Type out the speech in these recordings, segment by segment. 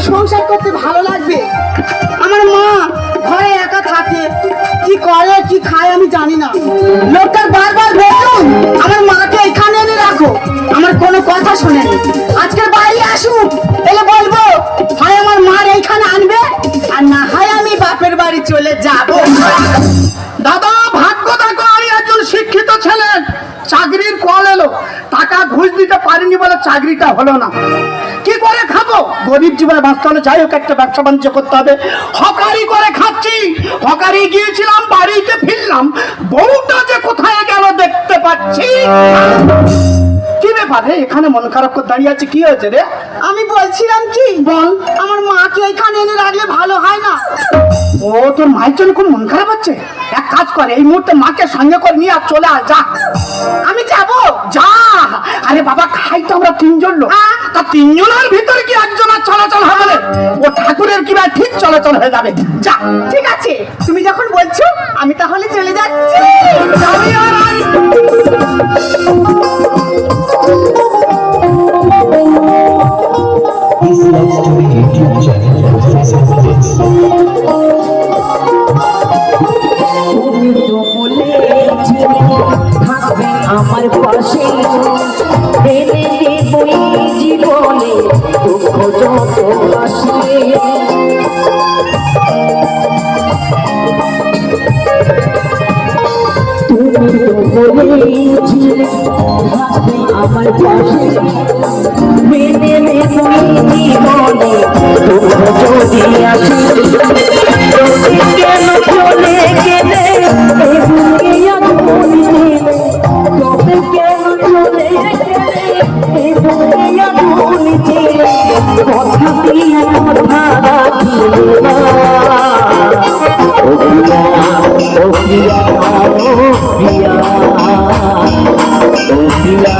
সংসার করতে ভালো লাগবে। আমার মা ঘরে একা থাকে, কি করে কি খায় আমি জানি না। লোকটার বারবার বলুন আমার মাকে এখানে এনে রাখো, আমার কোনো কথা শোনেনি। আজকের বাইরে আসুক, এলে বলবো হয় আমার মার এইখানে আনবে, আর না হয় আমি বাপের বাড়ি চলে যাব। দাদা ভাগ্য দেখো, আমি একজন শিক্ষিত ছেলে, চাকরির কল এলো, টাকা ঘুষ দিতে পারিনি বলে চাকরিটা হলো না। কি করে খাবো? গরিব জীবনে বাঁচতে হলে যাই হোক একটা ব্যবসা বাণিজ্য করতে হবে। হকারি করে খাচ্ছি। হকারি গিয়েছিলাম, বাড়িতে ফিরলাম, বউটা যে কোথায় গেল দেখতে পাচ্ছি। কি ব্যাপার রে, এখানে মন খারাপ করে দাঁড়িয়ে আছে, কি হয়েছে রে? আমি বলছিলাম কি বল, আমার মাকে এখানে এনে রাখলে ভালো হয় না? ও তোর মায়ের জন্য খুব মন খারাপ হচ্ছে। এক কাজ করে, এই মুহূর্তে মাকে সঙ্গে করে নিয়ে আর চলে আয়, যা। আমি যাব? যা। আরে বাবা, খাই তো আমরা তিনজন লোক, তা তিনজনের ভিতরে কি একজনের চলাচল হবে? ও ঠাকুরের কি ভাই ঠিক চলাচল হয়ে যাবে, যা। ঠিক আছে, তুমি যখন বলছো আমি তাহলে চলে যাচ্ছি। যাবি আর আয়। This Love Story YouTube channel presents this. তুমি তো বলেছিলে থাকবে আমার পাশে, এনে দেবই জীবনে দুঃখ যত আসে। তুমি তো বলেছিলে থাকবে আমার পাশে, মেনে নেবই জীবনে দুঃখ যদি আসে। কেন চলে গেলে দুনিয়া ভুলে, তবে কেন চলে গেলে দুনিয়া ভুলে, কথা দিয়ে কথা রাখিলে না। ও প্রিয়া, ও প্রিয়া, ও প্রিয়া, ও প্রিয়া।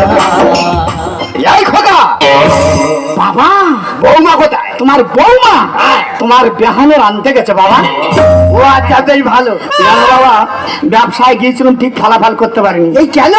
এই খোকা, বাবা বৌমা কোথায়? তোমার বৌমা তোমার বেহানের আনতে গেছে বাবা। ও আচ্ছা, বেশ ভালো। বাবা ব্যবসায় গিয়েছিলাম, ঠিক ফলাফল করতে পারিনি। এই কেন?